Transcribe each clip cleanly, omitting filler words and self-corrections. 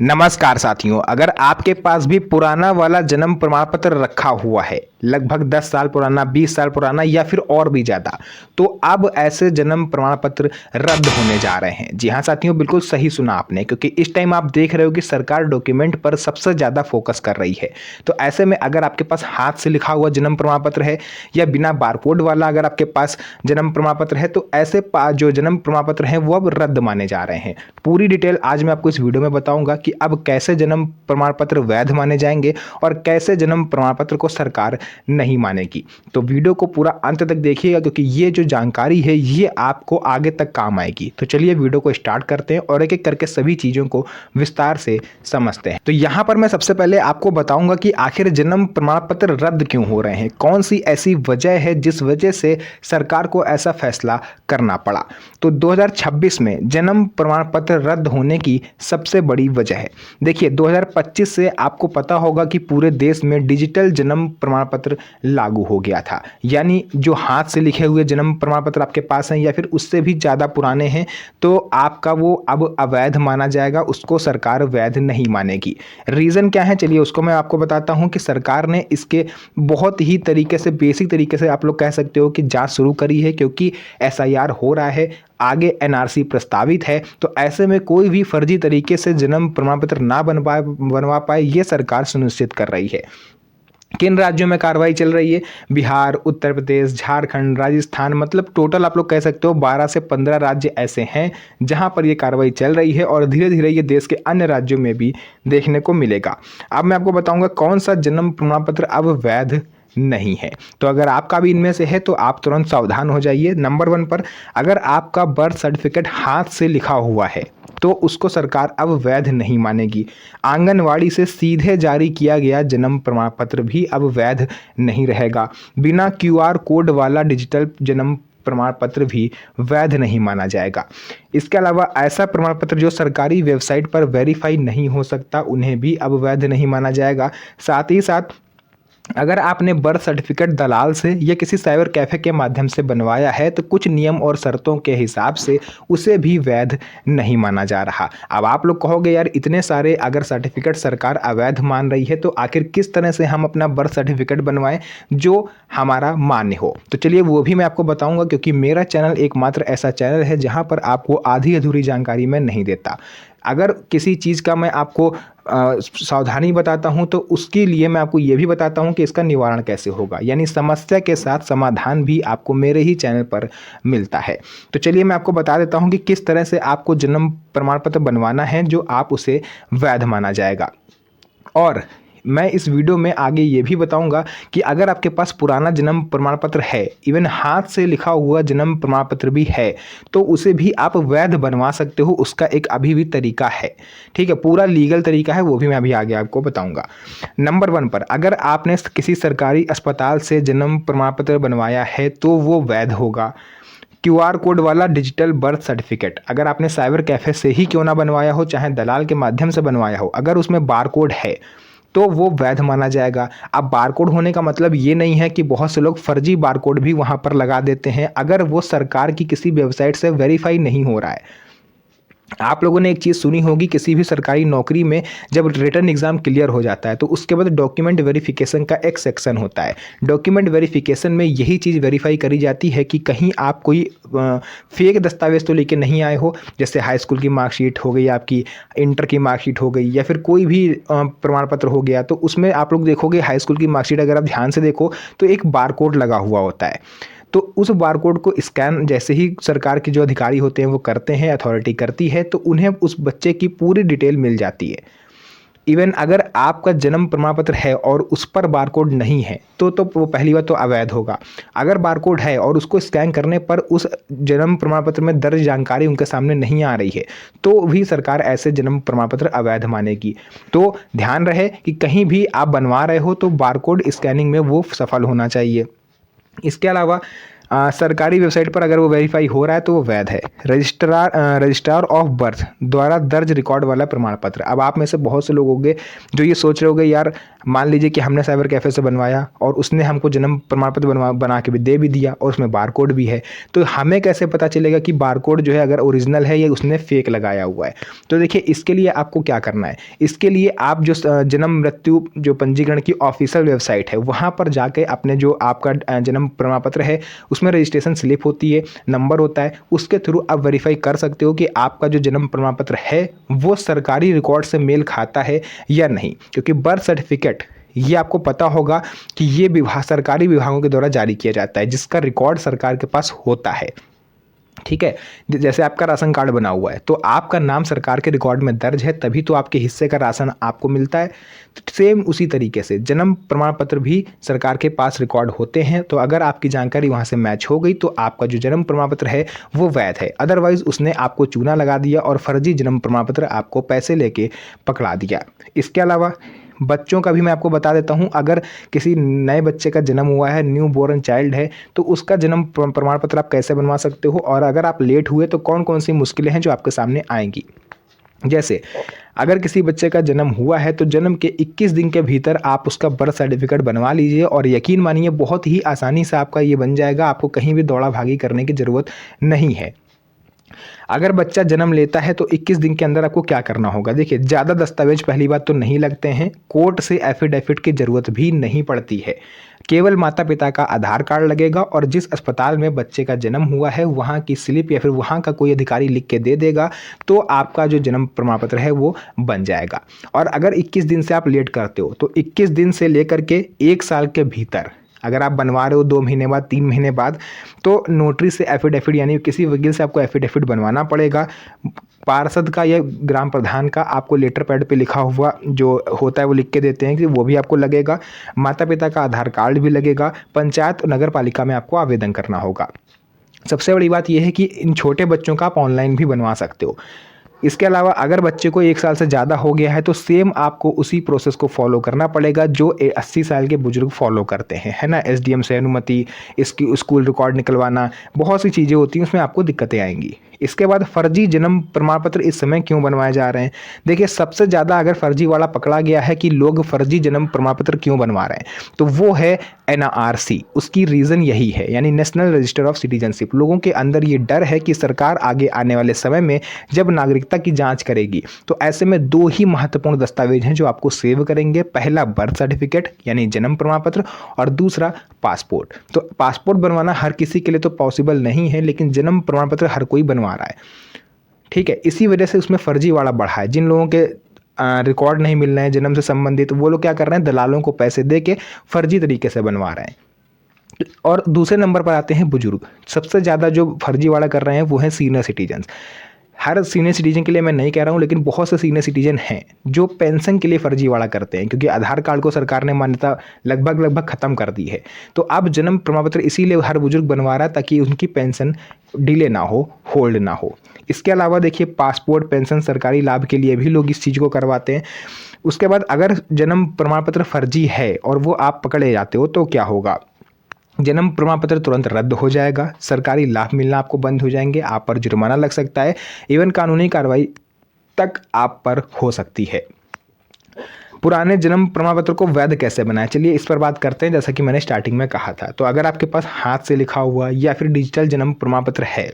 नमस्कार साथियों, अगर आपके पास भी पुराना वाला जन्म प्रमाण पत्र रखा हुआ है, लगभग 10 साल पुराना, 20 साल पुराना या फिर और भी ज़्यादा, तो अब ऐसे जन्म प्रमाण पत्र रद्द होने जा रहे हैं। जी हाँ साथियों, बिल्कुल सही सुना आपने, क्योंकि इस टाइम आप देख रहे हो कि सरकार डॉक्यूमेंट पर सबसे ज़्यादा फोकस कर रही है। तो ऐसे में अगर आपके पास हाथ से लिखा हुआ जन्म प्रमाण पत्र है या बिना बारकोड वाला अगर आपके पास जन्म प्रमाण पत्र है, तो ऐसे जो जन्म प्रमाण पत्र हैं वो अब रद्द माने जा रहे हैं। पूरी डिटेल आज मैं आपको इस वीडियो में बताऊंगा कि अब कैसे जन्म प्रमाण पत्र वैध माने जाएंगे और कैसे जन्म प्रमाण पत्र को सरकार नहीं मानेगी। तो वीडियो को पूरा अंत तक देखिएगा, क्योंकि ये जो जानकारी है ये आपको आगे तक काम आएगी। तो चलिए वीडियो को स्टार्ट करते हैं और एक एक करके सभी चीज़ों को विस्तार से समझते हैं। तो यहाँ पर मैं सबसे पहले आपको बताऊंगा कि आखिर जन्म प्रमाण पत्र रद्द क्यों हो रहे हैं, कौन सी ऐसी वजह है जिस वजह से सरकार को ऐसा फैसला करना पड़ा। तो 2026 में जन्म प्रमाण पत्र रद्द होने की सबसे बड़ी वजह है, देखिए 2025 से आपको पता होगा कि पूरे देश में डिजिटल जन्म प्रमाण पत्र लागू हो गया था। यानी जो हाथ से लिखे हुए जन्म प्रमाण पत्र आपके पास हैं या फिर उससे भी ज़्यादा पुराने हैं, तो आपका वो अब अवैध माना जाएगा, उसको सरकार वैध नहीं मानेगी। रीज़न क्या है, चलिए उसको मैं आपको बताता हूँ कि सरकार ने इसके बहुत ही तरीके से, बेसिक तरीके से आप लोग कह सकते हो कि जांच शुरू करी है, क्योंकि एसआईआर हो रहा है, आगे एनआरसी प्रस्तावित है। तो ऐसे में कोई भी फर्जी तरीके से जन्म प्रमाण पत्र ना बनवा पाए ये सरकार सुनिश्चित कर रही है। किन राज्यों में कार्रवाई चल रही है? बिहार, उत्तर प्रदेश, झारखंड, राजस्थान, मतलब टोटल आप लोग कह सकते हो 12 से 15 राज्य ऐसे हैं जहां पर ये कार्रवाई चल रही है और धीरे धीरे ये देश के अन्य राज्यों में भी देखने को मिलेगा। अब मैं आपको बताऊंगा कौन सा जन्म प्रमाण पत्र अब वैध नहीं है। तो अगर आपका भी इनमें से है तो आप तुरंत सावधान हो जाइए। नंबर 1 पर, अगर आपका बर्थ सर्टिफिकेट हाथ से लिखा हुआ है तो उसको सरकार अब वैध नहीं मानेगी। आंगनवाड़ी से सीधे जारी किया गया जन्म प्रमाण पत्र भी अब वैध नहीं रहेगा। बिना क्यूआर कोड वाला डिजिटल जन्म प्रमाण पत्र भी वैध नहीं माना जाएगा। इसके अलावा ऐसा प्रमाण पत्र जो सरकारी वेबसाइट पर वेरीफाई नहीं हो सकता, उन्हें भी अब वैध नहीं माना जाएगा। साथ ही साथ अगर आपने बर्थ सर्टिफिकेट दलाल से या किसी साइबर कैफ़े के माध्यम से बनवाया है तो कुछ नियम और शर्तों के हिसाब से उसे भी वैध नहीं माना जा रहा। अब आप लोग कहोगे यार, इतने सारे अगर सर्टिफिकेट सरकार अवैध मान रही है तो आखिर किस तरह से हम अपना बर्थ सर्टिफिकेट बनवाएं जो हमारा मान्य हो। तो चलिए वो भी मैं आपको बताऊंगा, क्योंकि मेरा चैनल एकमात्र ऐसा चैनल है जहां पर आपको आधी अधूरी जानकारी मैं नहीं देता। अगर किसी चीज़ का मैं आपको सावधानी बताता हूं तो उसके लिए मैं आपको ये भी बताता हूं कि इसका निवारण कैसे होगा, यानी समस्या के साथ समाधान भी आपको मेरे ही चैनल पर मिलता है। तो चलिए मैं आपको बता देता हूं कि किस तरह से आपको जन्म प्रमाण पत्र बनवाना है जो आप उसे वैध माना जाएगा। और मैं इस वीडियो में आगे ये भी बताऊंगा कि अगर आपके पास पुराना जन्म प्रमाण पत्र है, इवन हाथ से लिखा हुआ जन्म प्रमाण पत्र भी है, तो उसे भी आप वैध बनवा सकते हो। उसका एक अभी भी तरीका है, ठीक है, पूरा लीगल तरीका है, वो भी मैं अभी आगे आपको बताऊंगा। नंबर 1 पर, अगर आपने किसी सरकारी अस्पताल से जन्म प्रमाण पत्र बनवाया है तो वो वैध होगा। क्यूआर कोड वाला डिजिटल बर्थ सर्टिफिकेट अगर आपने साइबर कैफ़े से ही क्यों ना बनवाया हो, चाहे दलाल के माध्यम से बनवाया हो, अगर उसमें बारकोड है तो वो वैध माना जाएगा। अब बारकोड होने का मतलब ये नहीं है कि बहुत से लोग फर्जी बारकोड भी वहाँ पर लगा देते हैं, अगर वो सरकार की किसी वेबसाइट से वेरीफाई नहीं हो रहा है। आप लोगों ने एक चीज़ सुनी होगी, किसी भी सरकारी नौकरी में जब रिटन एग्ज़ाम क्लियर हो जाता है तो उसके बाद डॉक्यूमेंट वेरिफिकेशन का एक सेक्शन होता है। डॉक्यूमेंट वेरिफिकेशन में यही चीज़ वेरीफाई करी जाती है कि कहीं आप कोई फेक दस्तावेज़ तो लेके नहीं आए हो, जैसे हाई स्कूल की मार्कशीट हो गई, आपकी इंटर की मार्कशीट हो गई, या फिर कोई भी प्रमाण पत्र हो गया। तो उसमें आप लोग देखोगे हाई स्कूल की मार्कशीट अगर आप ध्यान से देखो तो एक बारकोड लगा हुआ होता है। तो उस बारकोड को स्कैन जैसे ही सरकार के जो अधिकारी होते हैं वो करते हैं, अथॉरिटी करती है, तो उन्हें उस बच्चे की पूरी डिटेल मिल जाती है। इवन अगर आपका जन्म प्रमाण पत्र है और उस पर बारकोड नहीं है तो वो पहली बात तो अवैध होगा। अगर बारकोड है और उसको स्कैन करने पर उस जन्म प्रमाण पत्र में दर्ज जानकारी उनके सामने नहीं आ रही है तो भी सरकार ऐसे जन्म प्रमाण पत्र अवैध मानेगी। तो ध्यान रहे कि कहीं भी आप बनवा रहे हो तो बारकोड स्कैनिंग में वो सफल होना चाहिए। इसके अलावा सरकारी वेबसाइट पर अगर वो वेरीफाई हो रहा है तो वो वैध है। रजिस्ट्रार ऑफ बर्थ द्वारा दर्ज रिकॉर्ड वाला प्रमाण पत्र। अब आप में से बहुत से लोग होंगे जो ये सोच रहे होंगे, यार मान लीजिए कि हमने साइबर कैफ़े से बनवाया और उसने हमको जन्म प्रमाण पत्र बना के भी दे भी दिया और उसमें बारकोड भी है, तो हमें कैसे पता चलेगा कि बारकोड जो है अगर ओरिजिनल है या उसने फेक लगाया हुआ है। तो देखिए, इसके लिए आपको क्या करना है, इसके लिए आप जो जन्म मृत्यु जो पंजीकरण की ऑफिशियल वेबसाइट है वहाँ पर जाके अपने जो आपका जन्म प्रमाण पत्र है उसमें रजिस्ट्रेशन स्लिप होती है, नंबर होता है, उसके थ्रू आप वेरीफाई कर सकते हो कि आपका जो जन्म प्रमाण पत्र है वो सरकारी रिकॉर्ड से मेल खाता है या नहीं। क्योंकि बर्थ सर्टिफिकेट ये आपको पता होगा कि ये सरकारी विभागों के द्वारा जारी किया जाता है, जिसका रिकॉर्ड सरकार के पास होता है। ठीक है, जैसे आपका राशन कार्ड बना हुआ है तो आपका नाम सरकार के रिकॉर्ड में दर्ज है, तभी तो आपके हिस्से का राशन आपको मिलता है। तो सेम उसी तरीके से जन्म प्रमाण पत्र भी सरकार के पास रिकॉर्ड होते हैं। तो अगर आपकी जानकारी वहाँ से मैच हो गई तो आपका जो जन्म प्रमाण पत्र है वो वैध है। अदरवाइज उसने आपको चूना लगा दिया और फर्जी जन्म प्रमाण पत्र आपको पैसे लेके पकड़ा दिया। इसके अलावा बच्चों का भी मैं आपको बता देता हूं, अगर किसी नए बच्चे का जन्म हुआ है, न्यू बोर्न चाइल्ड है, तो उसका जन्म प्रमाण पत्र आप कैसे बनवा सकते हो, और अगर आप लेट हुए तो कौन कौन सी मुश्किलें हैं जो आपके सामने आएंगी। जैसे अगर किसी बच्चे का जन्म हुआ है तो जन्म के 21 दिन के भीतर आप उसका बर्थ सर्टिफिकेट बनवा लीजिए और यकीन मानिए बहुत ही आसानी से आपका ये बन जाएगा, आपको कहीं भी दौड़ा भागी करने की ज़रूरत नहीं है। अगर बच्चा जन्म लेता है तो 21 दिन के अंदर आपको क्या करना होगा। देखिए, ज़्यादा दस्तावेज पहली बात तो नहीं लगते हैं, कोर्ट से एफिडेविट की ज़रूरत भी नहीं पड़ती है, केवल माता पिता का आधार कार्ड लगेगा और जिस अस्पताल में बच्चे का जन्म हुआ है वहाँ की स्लिप या फिर वहाँ का कोई अधिकारी लिख के दे देगा तो आपका जो जन्म प्रमाण पत्र है वो बन जाएगा। और अगर 21 दिन से आप लेट करते हो तो 21 दिन से लेकर के 1 साल के भीतर अगर आप बनवा रहे हो 2 महीने बाद 3 महीने बाद, तो नोटरी से एफिडेविट यानी किसी वकील से आपको एफिडेविट बनवाना पड़ेगा। पार्षद का या ग्राम प्रधान का आपको लेटर पैड पे लिखा हुआ जो होता है वो लिख के देते हैं कि वो भी आपको लगेगा। माता पिता का आधार कार्ड भी लगेगा। पंचायत नगर पालिका में आपको आवेदन करना होगा। सबसे बड़ी बात यह है कि इन छोटे बच्चों का आप ऑनलाइन भी बनवा सकते हो। इसके अलावा अगर बच्चे को 1 साल से ज़्यादा हो गया है तो सेम आपको उसी प्रोसेस को फॉलो करना पड़ेगा जो 80 साल के बुजुर्ग फॉलो करते हैं, है ना। एसडीएम से अनुमति, इसकी स्कूल रिकॉर्ड निकलवाना, बहुत सी चीज़ें होती हैं, उसमें आपको दिक्कतें आएंगी। इसके बाद फर्जी जन्म प्रमाण पत्र इस समय क्यों बनवाए जा रहे हैं। देखिए, सबसे ज़्यादा अगर फर्जी वाला पकड़ा गया है कि लोग फर्जी जन्म प्रमाण पत्र क्यों बनवा रहे हैं तो वो है एनआरसी। उसकी रीज़न यही है, यानी नेशनल रजिस्टर ऑफ सिटीजनशिप। लोगों के अंदर ये डर है कि सरकार आगे आने वाले समय में जब नागरिकता की जांच करेगी तो ऐसे में 2 ही महत्वपूर्ण दस्तावेज हैं जो आपको सेव करेंगे। पहला बर्थ सर्टिफिकेट यानी जन्म प्रमाण पत्र और दूसरा पासपोर्ट। तो पासपोर्ट बनवाना हर किसी के लिए तो पॉसिबल नहीं है, लेकिन जन्म प्रमाण पत्र हर कोई बनवा रहा है। ठीक है, इसी वजह से उसमें फर्जी वाला बढ़ा है। जिन लोगों के रिकॉर्ड नहीं मिल रहे हैं जन्म से संबंधित, वो लोग क्या कर रहे हैं, दलालों को पैसे दे के फर्जी तरीके से बनवा रहे हैं। और दूसरे नंबर पर आते हैं बुजुर्ग। सबसे ज़्यादा जो फर्जी वाला कर रहे हैं वो है सीनियर सिटीजन। हर सीनियर सिटीजन के लिए मैं नहीं कह रहा हूँ, लेकिन बहुत से सीनियर सिटीजन हैं जो पेंशन के लिए फर्जीवाड़ा करते हैं, क्योंकि आधार कार्ड को सरकार ने मान्यता लगभग ख़त्म कर दी है। तो अब जन्म प्रमाण पत्र इसीलिए हर बुजुर्ग बनवा रहा है ताकि उनकी पेंशन डिले ना हो, होल्ड ना हो। इसके अलावा देखिए, पासपोर्ट, पेंशन, सरकारी लाभ के लिए भी लोग इस चीज़ को करवाते हैं। उसके बाद अगर जन्म प्रमाण पत्र फर्जी है और वो आप पकड़े जाते हो तो क्या होगा, जन्म प्रमाण पत्र तुरंत रद्द हो जाएगा, सरकारी लाभ मिलना आपको बंद हो जाएंगे, आप पर जुर्माना लग सकता है, इवन कानूनी कार्रवाई तक आप पर हो सकती है। पुराने जन्म प्रमाण पत्र को वैध कैसे बनाएं, चलिए इस पर बात करते हैं। जैसा कि मैंने स्टार्टिंग में कहा था, तो अगर आपके पास हाथ से लिखा हुआ या फिर डिजिटल जन्म प्रमाण पत्र है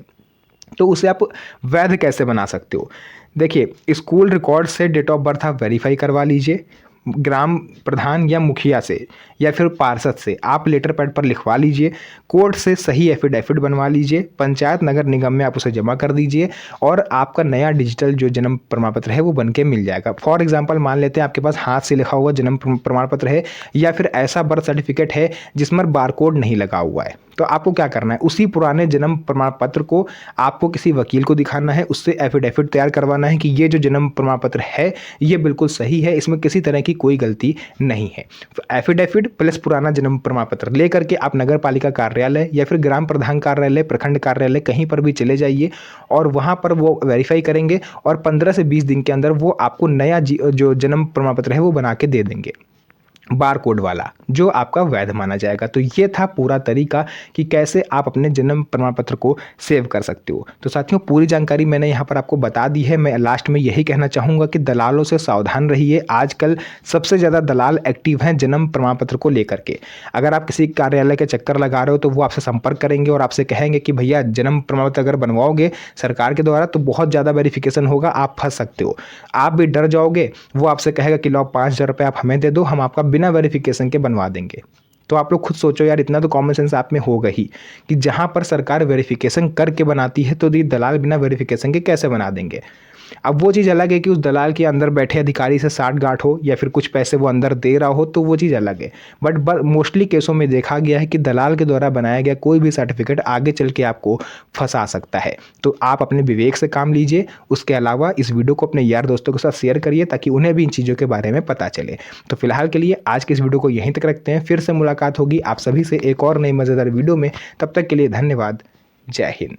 तो उसे आप वैध कैसे बना सकते हो। देखिए, स्कूल रिकॉर्ड से डेट ऑफ बर्थ आप वेरीफाई करवा लीजिए, ग्राम प्रधान या मुखिया से या फिर पार्षद से आप लेटर पैड पर लिखवा लीजिए, कोर्ट से सही एफिडेविट बनवा लीजिए, पंचायत नगर निगम में आप उसे जमा कर दीजिए और आपका नया डिजिटल जो जन्म प्रमाण पत्र है वो बन के मिल जाएगा। फॉर एग्जांपल मान लेते हैं आपके पास हाथ से लिखा हुआ जन्म प्रमाण पत्र है या फिर ऐसा बर्थ सर्टिफिकेट है जिसमें बारकोड नहीं लगा हुआ है, तो आपको क्या करना है, उसी पुराने जन्म प्रमाण पत्र को आपको किसी वकील को दिखाना है, उससे एफिडेविट तैयार करवाना है कि ये जो जन्म प्रमाण पत्र है ये बिल्कुल सही है, इसमें किसी तरह की कोई गलती नहीं है। एफिडेविट प्लस पुराना जन्म प्रमाण पत्र लेकर के आप नगर पालिका कार्यालय या फिर ग्राम प्रधान कार्यालय, प्रखंड कार्यालय, कहीं पर भी चले जाइए और वहाँ पर वो वेरीफाई करेंगे और 15 से 20 दिन के अंदर वो आपको नया जो जन्म प्रमाण पत्र है वो बना के दे देंगे। बार कोड वाला, जो आपका वैध माना जाएगा। तो ये था पूरा तरीका कि कैसे आप अपने जन्म प्रमाण पत्र को सेव कर सकते हो। तो साथियों, पूरी जानकारी मैंने यहाँ पर आपको बता दी है। मैं लास्ट में यही कहना चाहूँगा कि दलालों से सावधान रहिए। आजकल सबसे ज़्यादा दलाल एक्टिव हैं जन्म प्रमाण पत्र को लेकर के। अगर आप किसी कार्यालय के चक्कर लगा रहे हो तो वो आपसे संपर्क करेंगे और आपसे कहेंगे कि भैया जन्म प्रमाण पत्र अगर बनवाओगे सरकार के द्वारा तो बहुत ज़्यादा वेरिफिकेशन होगा, आप फंस सकते हो। आप भी डर जाओगे। वो आपसे कहेगा कि लो 5,000 रुपये आप हमें दे दो, हम आपका बिना वेरिफिकेशन के बनवा देंगे। तो आप लोग खुद सोचो यार, इतना तो कॉमन सेंस आप में होगा ही कि जहाँ पर सरकार वेरिफिकेशन करके बनाती है तो ये दलाल बिना वेरिफिकेशन के कैसे बना देंगे। अब वो चीज़ अलग है कि उस दलाल के अंदर बैठे अधिकारी से साठ-गाँठ हो या फिर कुछ पैसे वो अंदर दे रहा हो, तो वो चीज़ अलग है। बट मोस्टली केसों में देखा गया है कि दलाल के द्वारा बनाया गया कोई भी सर्टिफिकेट आगे चल के आपको फंसा सकता है। तो आप अपने विवेक से काम लीजिए। उसके अलावा इस वीडियो को अपने यार दोस्तों के साथ शेयर करिए ताकि उन्हें भी इन चीज़ों के बारे में पता चले। तो फिलहाल के लिए आज के इस वीडियो को यहीं तक रखते हैं। फिर से मुलाकात होगी आप सभी से एक और नई मज़ेदार वीडियो में। तब तक के लिए धन्यवाद। जय हिंद।